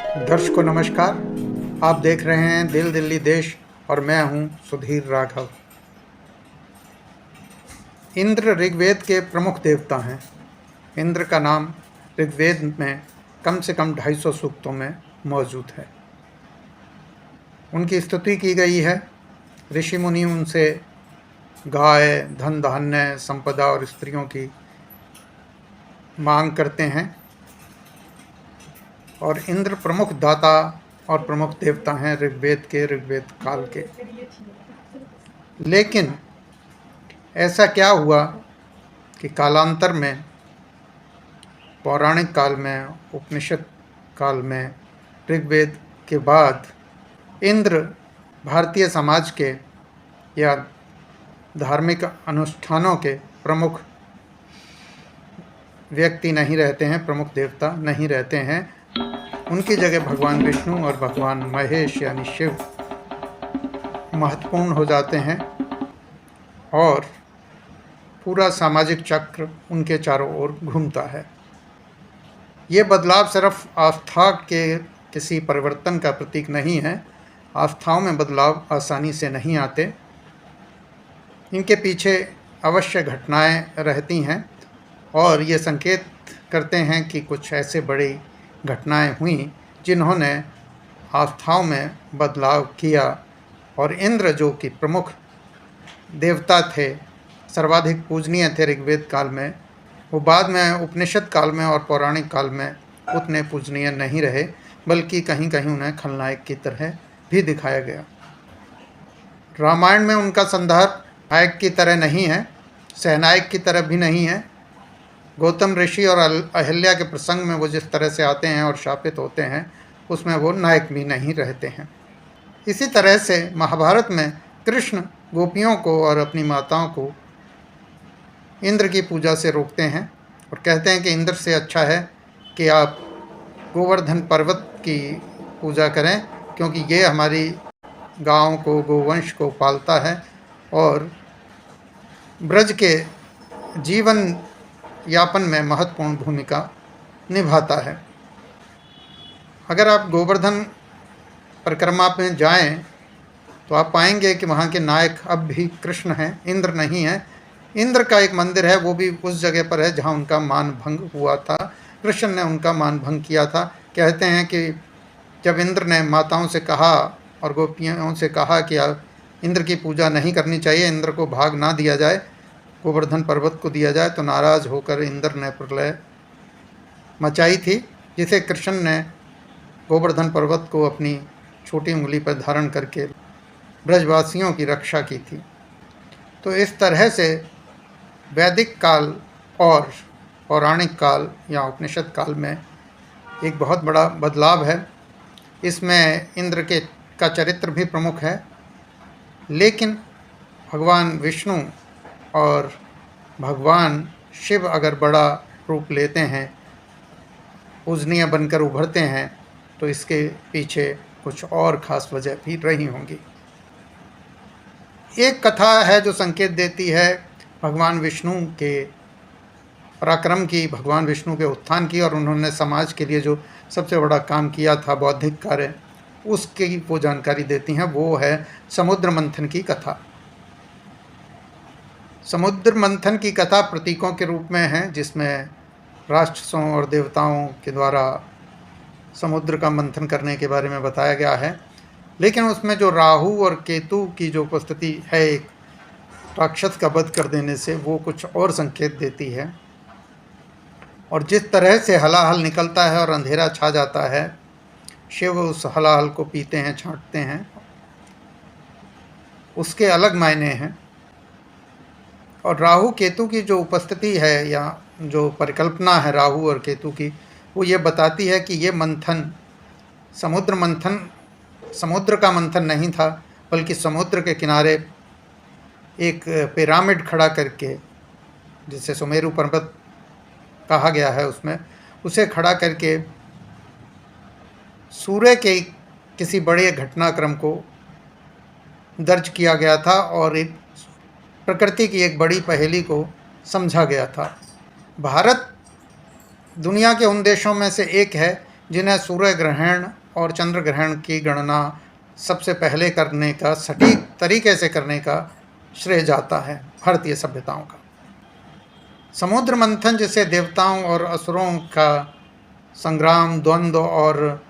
दर्शकों नमस्कार। आप देख रहे हैं दिल दिल्ली देश और मैं हूं सुधीर राघव। इंद्र ऋग्वेद के प्रमुख देवता हैं। इंद्र का नाम ऋग्वेद में कम से कम 250 सूक्तों में मौजूद है। उनकी स्तुति की गई है। ऋषि मुनि उनसे गाय, धन धान्य, संपदा और स्त्रियों की मांग करते हैं और इंद्र प्रमुख दाता और प्रमुख देवता हैं ऋग्वेद काल के। लेकिन ऐसा क्या हुआ कि कालांतर में, पौराणिक काल में, उपनिषद काल में, ऋग्वेद के बाद इंद्र भारतीय समाज के या धार्मिक अनुष्ठानों के प्रमुख व्यक्ति नहीं रहते हैं, प्रमुख देवता नहीं रहते हैं। उनकी जगह भगवान विष्णु और भगवान महेश यानी शिव महत्वपूर्ण हो जाते हैं और पूरा सामाजिक चक्र उनके चारों ओर घूमता है। ये बदलाव सिर्फ आस्था के किसी परिवर्तन का प्रतीक नहीं है। आस्थाओं में बदलाव आसानी से नहीं आते। इनके पीछे अवश्य घटनाएं रहती हैं और ये संकेत करते हैं कि कुछ ऐसे बड़ी घटनाएं हुई जिन्होंने आस्थाओं में बदलाव किया। और इंद्र जो कि प्रमुख देवता थे, सर्वाधिक पूजनीय थे ऋग्वेद काल में, वो बाद में उपनिषद काल में और पौराणिक काल में उतने पूजनीय नहीं रहे, बल्कि कहीं कहीं उन्हें खलनायक की तरह भी दिखाया गया। रामायण में उनका संदर्भ नायक की तरह नहीं है, सहनायक की तरह भी नहीं है। गौतम ऋषि और अहिल्या के प्रसंग में वो जिस तरह से आते हैं और शापित होते हैं, उसमें वो नायक भी नहीं रहते हैं। इसी तरह से महाभारत में कृष्ण गोपियों को और अपनी माताओं को इंद्र की पूजा से रोकते हैं और कहते हैं कि इंद्र से अच्छा है कि आप गोवर्धन पर्वत की पूजा करें, क्योंकि ये हमारी गायों को, गोवंश को पालता है और ब्रज के जीवन यापन में महत्वपूर्ण भूमिका निभाता है। अगर आप गोवर्धन परिक्रमा में जाएं तो आप पाएंगे कि वहाँ के नायक अब भी कृष्ण हैं, इंद्र नहीं है। इंद्र का एक मंदिर है, वो भी उस जगह पर है जहाँ उनका मान भंग हुआ था। कृष्ण ने उनका मान भंग किया था। कहते हैं कि जब इंद्र ने माताओं से कहा और गोपियों से कहा कि आप इंद्र की पूजा नहीं करनी चाहिए, इंद्र को भाग ना दिया जाए, गोवर्धन पर्वत को दिया जाए, तो नाराज होकर इंद्र ने प्रलय मचाई थी, जिसे कृष्ण ने गोवर्धन पर्वत को अपनी छोटी उंगली पर धारण करके ब्रजवासियों की रक्षा की थी। तो इस तरह से वैदिक काल और पौराणिक काल या उपनिषद काल में एक बहुत बड़ा बदलाव है। इसमें इंद्र का चरित्र भी प्रमुख है, लेकिन भगवान विष्णु और भगवान शिव अगर बड़ा रूप लेते हैं, पूजनीय बनकर उभरते हैं, तो इसके पीछे कुछ और ख़ास वजह भी रही होंगी। एक कथा है जो संकेत देती है भगवान विष्णु के पराक्रम की, भगवान विष्णु के उत्थान की, और उन्होंने समाज के लिए जो सबसे बड़ा काम किया था, बौद्धिक कार्य, उसकी वो जानकारी देती हैं। वो है समुद्र मंथन की कथा। समुद्र मंथन की कथा प्रतीकों के रूप में है, जिसमें राक्षसों और देवताओं के द्वारा समुद्र का मंथन करने के बारे में बताया गया है। लेकिन उसमें जो राहु और केतु की जो उपस्थिति है एक राक्षस का वध कर देने से, वो कुछ और संकेत देती है। और जिस तरह से हलाहल निकलता है और अंधेरा छा जाता है, शिव उस हलाहल को पीते हैं, छांटते हैं, उसके अलग मायने हैं। और राहु केतु की जो उपस्थिति है या जो परिकल्पना है राहु और केतु की, वो ये बताती है कि ये मंथन, समुद्र का मंथन नहीं था, बल्कि समुद्र के किनारे एक पिरामिड खड़ा करके, जिसे सुमेरु पर्वत कहा गया है, उसमें उसे खड़ा करके सूर्य के किसी बड़े घटनाक्रम को दर्ज किया गया था और एक प्रकृति की एक बड़ी पहेली को समझा गया था। भारत दुनिया के उन देशों में से एक है जिन्हें सूर्य ग्रहण और चंद्र ग्रहण की गणना सबसे पहले करने का, सटीक तरीके से करने का श्रेय जाता है भारतीय सभ्यताओं का। समुद्र मंथन, जिसे देवताओं और असुरों का संग्राम, द्वंद्व और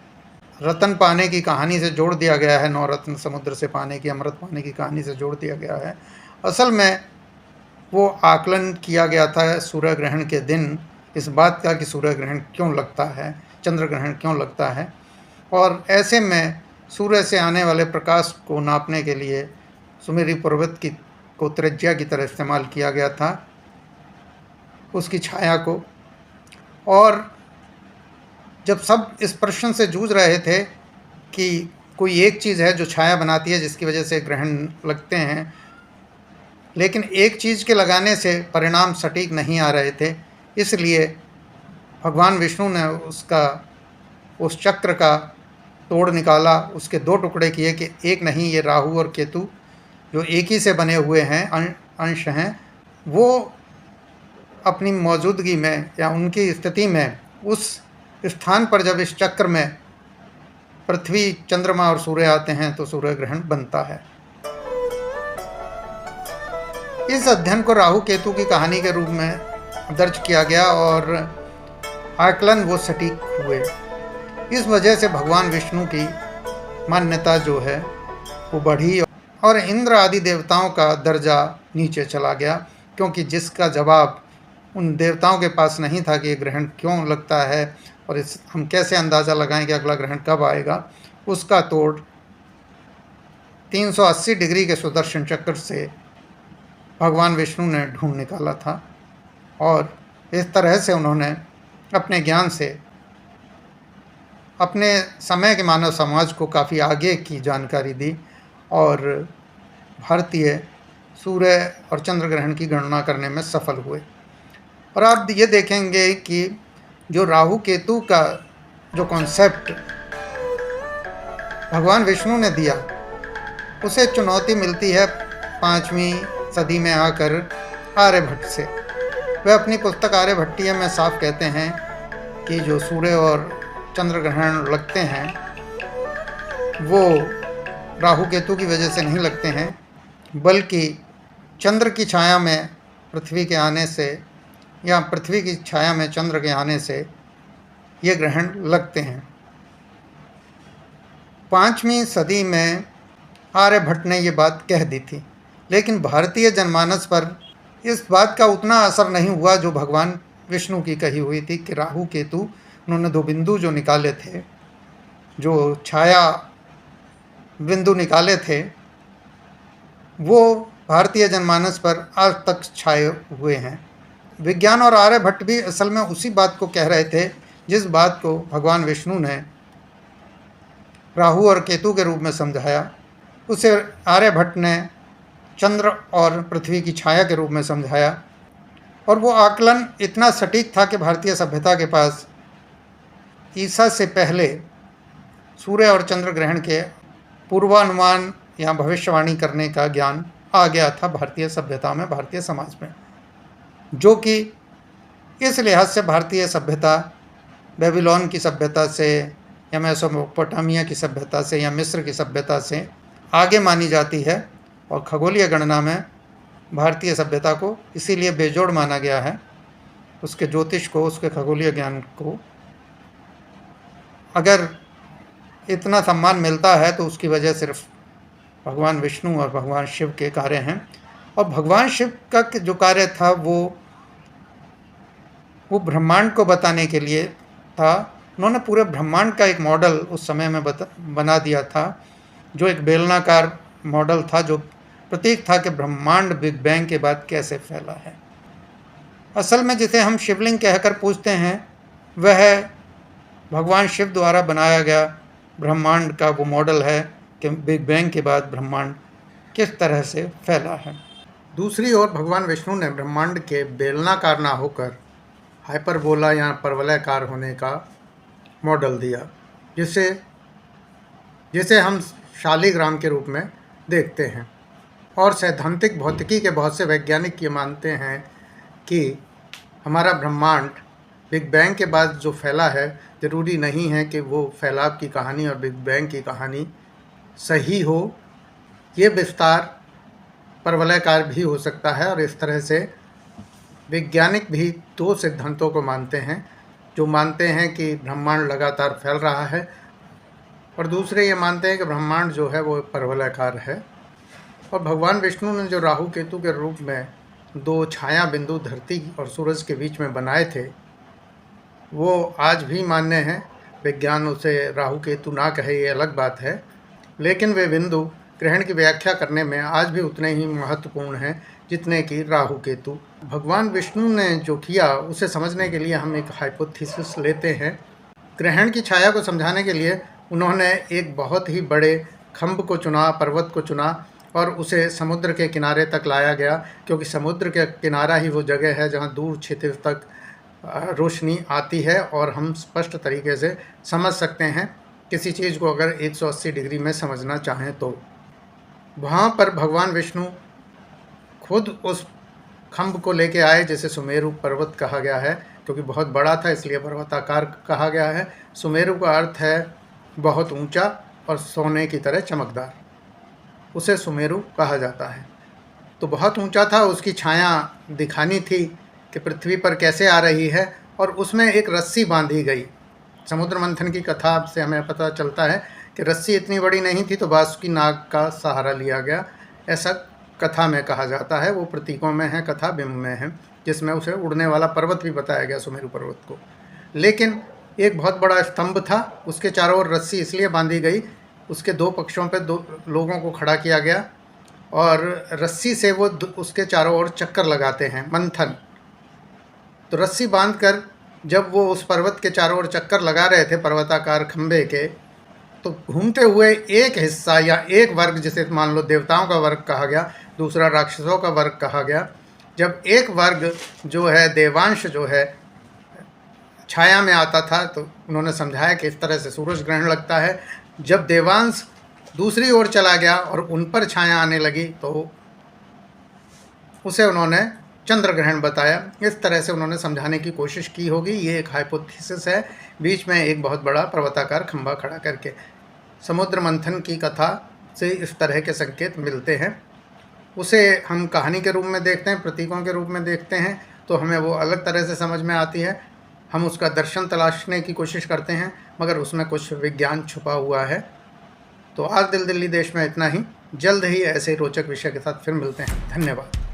रत्न पाने की कहानी से जोड़ दिया गया है, 9 रत्न समुद्र से पाने की, अमृत पाने की कहानी से जोड़ दिया गया है। असल में वो आकलन किया गया था सूर्य ग्रहण के दिन, इस बात का कि सूर्य ग्रहण क्यों लगता है, चंद्र ग्रहण क्यों लगता है, और ऐसे में सूर्य से आने वाले प्रकाश को नापने के लिए सुमेरी पर्वत को त्रिज्या की तरह इस्तेमाल किया गया था, उसकी छाया को। और जब सब इस प्रश्न से जूझ रहे थे कि कोई एक चीज़ है जो छाया बनाती है जिसकी वजह से ग्रहण लगते हैं, लेकिन एक चीज़ के लगाने से परिणाम सटीक नहीं आ रहे थे, इसलिए भगवान विष्णु ने उस चक्र का तोड़ निकाला, उसके 2 टुकड़े किए कि एक नहीं, ये राहु और केतु जो एक ही से बने हुए हैं, अंश हैं, वो अपनी मौजूदगी में या उनकी स्थिति में उस स्थान पर जब इस चक्र में पृथ्वी, चंद्रमा और सूर्य आते हैं तो सूर्य ग्रहण बनता है। इस अध्ययन को राहु केतु की कहानी के रूप में दर्ज किया गया और आकलन वो सटीक हुए। इस वजह से भगवान विष्णु की मान्यता जो है वो बढ़ी और इंद्र आदि देवताओं का दर्जा नीचे चला गया, क्योंकि जिसका जवाब उन देवताओं के पास नहीं था कि ये ग्रहण क्यों लगता है और हम कैसे अंदाज़ा लगाएं कि अगला ग्रहण कब आएगा, उसका तोड़ 380 डिग्री के सुदर्शन चक्र से भगवान विष्णु ने ढूंढ निकाला था। और इस तरह से उन्होंने अपने ज्ञान से अपने समय के मानव समाज को काफ़ी आगे की जानकारी दी और भारतीय सूर्य और चंद्र ग्रहण की गणना करने में सफल हुए। और आप ये देखेंगे कि जो राहु केतु का जो कॉन्सेप्ट भगवान विष्णु ने दिया, उसे चुनौती मिलती है 5वीं सदी में आकर आर्यभट्ट से। वह अपनी पुस्तक आर्यभट्टीय में साफ कहते हैं कि जो सूर्य और चंद्र ग्रहण लगते हैं वो राहु केतु की वजह से नहीं लगते हैं, बल्कि चंद्र की छाया में पृथ्वी के आने से या पृथ्वी की छाया में चंद्र के आने से ये ग्रहण लगते हैं। 5वीं सदी में आर्यभट्ट ने ये बात कह दी थी, लेकिन भारतीय जनमानस पर इस बात का उतना असर नहीं हुआ जो भगवान विष्णु की कही हुई थी कि राहु केतु, उन्होंने 2 बिंदु जो निकाले थे, जो छाया बिंदु निकाले थे, वो भारतीय जनमानस पर आज तक छाए हुए हैं। विज्ञान और आर्यभट्ट भी असल में उसी बात को कह रहे थे जिस बात को भगवान विष्णु ने राहु और केतु के रूप में समझाया, उसे आर्यभट्ट ने चंद्र और पृथ्वी की छाया के रूप में समझाया। और वो आकलन इतना सटीक था कि भारतीय सभ्यता के पास ईसा से पहले सूर्य और चंद्र ग्रहण के पूर्वानुमान या भविष्यवाणी करने का ज्ञान आ गया था भारतीय सभ्यता में, भारतीय समाज में, जो कि इस लिहाज से भारतीय सभ्यता बेबीलोन की सभ्यता से या मेसोपोटामिया की सभ्यता से या मिस्र की सभ्यता से आगे मानी जाती है। और खगोलीय गणना में भारतीय सभ्यता को इसीलिए बेजोड़ माना गया है, उसके ज्योतिष को, उसके खगोलीय ज्ञान को। अगर इतना सम्मान मिलता है तो उसकी वजह सिर्फ भगवान विष्णु और भगवान शिव के कार्य हैं। और भगवान शिव का जो कार्य था वो ब्रह्मांड को बताने के लिए था। उन्होंने पूरे ब्रह्मांड का एक मॉडल उस समय में बना दिया था, जो एक बेलनाकार मॉडल था, जो प्रतीक था कि ब्रह्मांड बिग बैंग के बाद कैसे फैला है। असल में जिसे हम शिवलिंग कहकर पूजते हैं वह भगवान शिव द्वारा बनाया गया ब्रह्मांड का वो मॉडल है कि बिग बैंग के बाद ब्रह्मांड किस तरह से फैला है। दूसरी ओर भगवान विष्णु ने ब्रह्मांड के बेलनाकार ना होकर हाइपरबोला या परवलयाकार होने का मॉडल दिया, जिसे हम शालिग्राम के रूप में देखते हैं। और सैद्धांतिक भौतिकी के बहुत से वैज्ञानिक ये मानते हैं कि हमारा ब्रह्मांड बिग बैंग के बाद जो फैला है, ज़रूरी नहीं है कि वो फैलाव की कहानी और बिग बैंग की कहानी सही हो। ये विस्तार परवलयकार भी हो सकता है और इस तरह से वैज्ञानिक भी दो सिद्धांतों को मानते हैं, जो मानते हैं कि ब्रह्मांड लगातार फैल रहा है और दूसरे ये मानते हैं कि ब्रह्मांड जो है वो परवलयाकार है। और भगवान विष्णु ने जो राहु केतु के रूप में दो छाया बिंदु धरती और सूरज के बीच में बनाए थे, वो आज भी मान्य हैं। विज्ञान उसे राहु केतु ना कहे, ये अलग बात है, लेकिन वे बिंदु ग्रहण की व्याख्या करने में आज भी उतने ही महत्वपूर्ण हैं जितने कि राहु केतु। भगवान विष्णु ने जो किया उसे समझने के लिए हम एक हाइपोथेसिस लेते हैं। ग्रहण की छाया को समझाने के लिए उन्होंने एक बहुत ही बड़े खंभ को चुना, पर्वत को चुना और उसे समुद्र के किनारे तक लाया गया, क्योंकि समुद्र के किनारा ही वो जगह है जहाँ दूर क्षेत्र तक रोशनी आती है और हम स्पष्ट तरीके से समझ सकते हैं किसी चीज़ को अगर 180 डिग्री में समझना चाहें तो। वहाँ पर भगवान विष्णु खुद उस खंभ को लेके आए, जिसे सुमेरु पर्वत कहा गया है, क्योंकि बहुत बड़ा था इसलिए पर्वताकार कहा गया है। सुमेरु का अर्थ है बहुत ऊंचा और सोने की तरह चमकदार, उसे सुमेरु कहा जाता है। तो बहुत ऊंचा था, उसकी छाया दिखानी थी कि पृथ्वी पर कैसे आ रही है, और उसमें एक रस्सी बांधी गई। समुद्र मंथन की कथा से हमें पता चलता है कि रस्सी इतनी बड़ी नहीं थी तो वासुकी नाग का सहारा लिया गया, ऐसा कथा में कहा जाता है। वो प्रतीकों में है, कथा बिंब में है, जिसमें उसे उड़ने वाला पर्वत भी बताया गया, सुमेरु पर्वत को। लेकिन एक बहुत बड़ा स्तंभ था, उसके चारों ओर रस्सी इसलिए बांधी गई, उसके दो पक्षों पर दो लोगों को खड़ा किया गया और रस्सी से वो उसके चारों ओर चक्कर लगाते हैं, मंथन। तो रस्सी बांधकर जब वो उस पर्वत के चारों ओर चक्कर लगा रहे थे पर्वताकार खंभे के, तो घूमते हुए एक हिस्सा या एक वर्ग, जिसे मान लो देवताओं का वर्ग कहा गया, दूसरा राक्षसों का वर्ग कहा गया, जब एक वर्ग जो है देवांश जो है छाया में आता था, तो उन्होंने समझाया कि इस तरह से सूरज ग्रहण लगता है। जब देवांश दूसरी ओर चला गया और उन पर छाया आने लगी तो उसे उन्होंने चंद्र ग्रहण बताया। इस तरह से उन्होंने समझाने की कोशिश की होगी। ये एक हाइपोथेसिस है, बीच में एक बहुत बड़ा पर्वताकार खंभा खड़ा करके। समुद्र मंथन की कथा से इस तरह के संकेत मिलते हैं। उसे हम कहानी के रूप में देखते हैं, प्रतीकों के रूप में देखते हैं, तो हमें वो अलग तरह से समझ में आती है। हम उसका दर्शन तलाशने की कोशिश करते हैं, मगर उसमें कुछ विज्ञान छुपा हुआ है। तो आज दिल दिल्ली देश में इतना ही। जल्द ही ऐसे रोचक विषय के साथ फिर मिलते हैं। धन्यवाद।